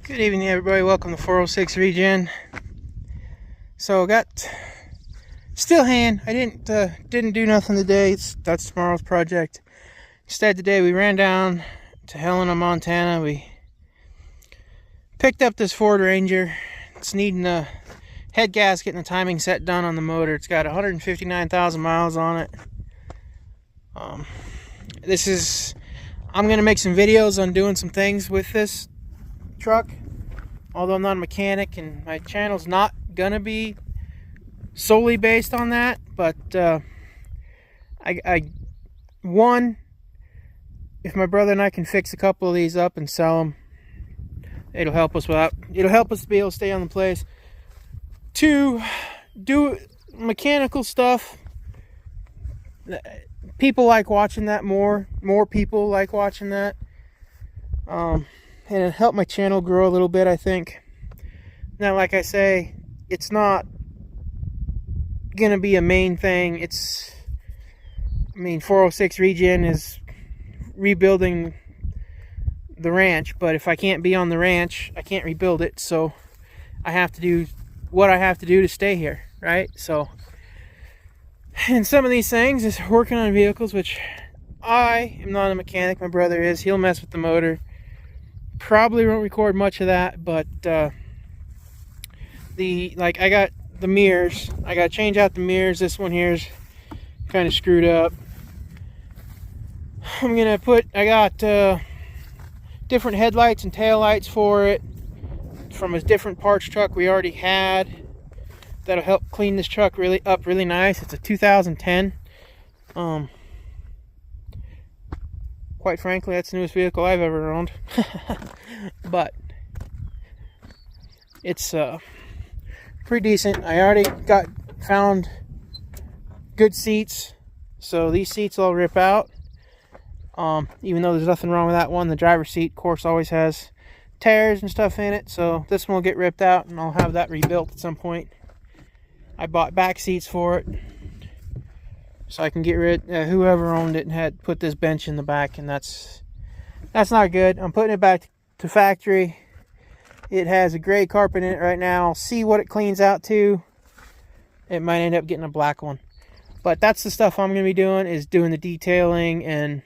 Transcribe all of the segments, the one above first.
Good evening, everybody. Welcome to 406 Regen. So got still hand. I didn't do nothing today. That's tomorrow's project. Instead, today we ran down to Helena, Montana. We picked up this Ford Ranger. It's needing a head gasket and a timing set done on the motor. It's got 159,000 miles on it. I'm gonna make some videos on doing some things with this truck, although I'm not a mechanic and my channel's not gonna be solely based on that. But if my brother and I can fix a couple of these up and sell them, it'll help us to be able to stay on the place. To do mechanical stuff, people like watching that more people like watching that, and it helped my channel grow a little bit, I think. Now, like I say, it's not gonna be a main thing. 406 Regen is rebuilding the ranch, but if I can't be on the ranch, I can't rebuild it, so I have to do what I have to do to stay here, right? So, and some of these things is working on vehicles, which I am not a mechanic. My brother is. He'll mess with the motor. Probably won't record much of that, but I got the mirrors. I got to change out the mirrors. This one here's kind of screwed up. I got different headlights and taillights for it from a different parts truck we already had. That'll help clean this truck really nice. It's a 2010. Quite frankly, that's the newest vehicle I've ever owned. But it's pretty decent. I already found good seats, so these seats all rip out. Even though there's nothing wrong with that one, the driver's seat, of course, always has tears and stuff in it. So this one will get ripped out, and I'll have that rebuilt at some point. I bought back seats for it, so I can get rid. Whoever owned it had put this bench in the back, and that's not good. I'm putting it back to factory. It has a gray carpet in it right now. I'll see what it cleans out to. It might end up getting a black one, but that's the stuff I'm going to be doing, is doing the detailing and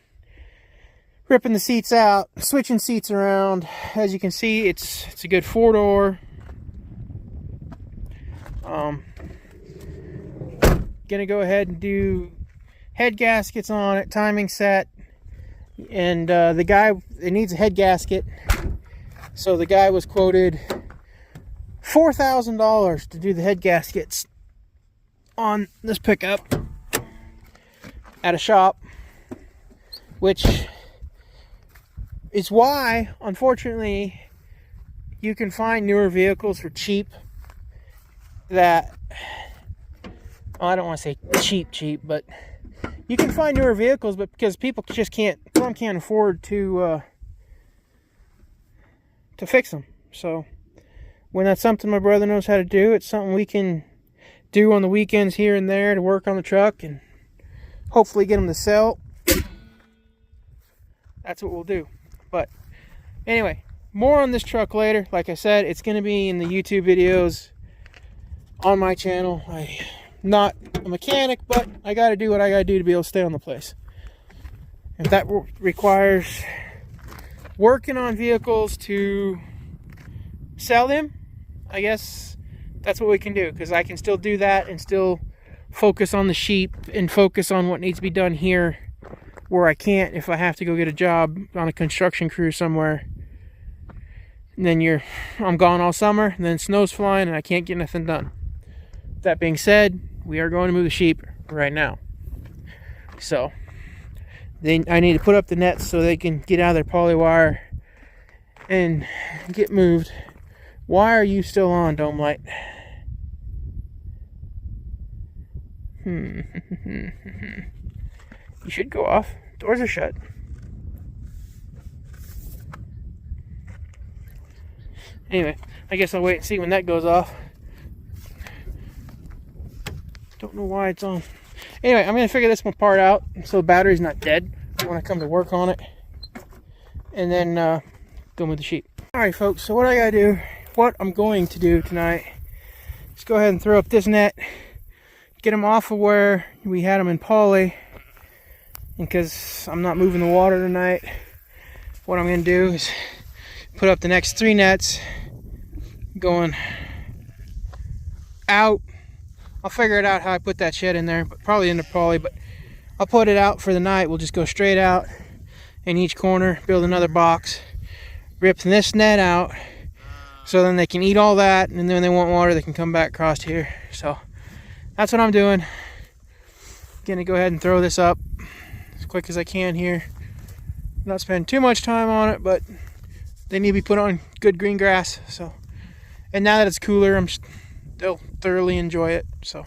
ripping the seats out, switching seats around. As you can see, it's a good 4-door. Gonna go ahead and do head gaskets on it, timing set, and the guy, it needs a head gasket, so the guy was quoted $4,000 to do the head gaskets on this pickup at a shop, which is why, unfortunately, you can find newer vehicles for cheap that, I don't want to say cheap, but you can find newer vehicles, but because people just can't afford to fix them. So when that's something my brother knows how to do, it's something we can do on the weekends here and there to work on the truck and hopefully get them to sell. That's what we'll do. But anyway, more on this truck later. Like I said, it's going to be in the YouTube videos on my channel. I'm not a mechanic, but I got to do what I got to do to be able to stay on the place. If that requires working on vehicles to sell them, I guess that's what we can do, because I can still do that and still focus on the sheep and focus on what needs to be done here, where I can't if I have to go get a job on a construction crew somewhere. And then I'm gone all summer, and then snow's flying and I can't get nothing done. That being said, we are going to move the sheep right now. So I need to put up the nets so they can get out of their poly wire and get moved. Why are you still on, Dome Light? You should go off. Doors are shut. Anyway, I guess I'll wait and see when that goes off. Don't know why it's on. Anyway, I'm going to figure this one part out so the battery's not dead when I come to work on it. And then go move the sheep. Alright folks, so what I'm going to do tonight is go ahead and throw up this net, get them off of where we had them in poly, and because I'm not moving the water tonight, what I'm going to do is put up the next 3 nets going out. I'll figure it out how I put that shed in there, but probably in the poly, but I'll put it out for the night. We'll just go straight out in each corner, build another box, rip this net out, so then they can eat all that, and then when they want water, they can come back across here. So that's what I'm doing. Gonna go ahead and throw this up as quick as I can here. Not spend too much time on it, but they need to be put on good green grass. So, and now that it's cooler, they'll thoroughly enjoy it. So.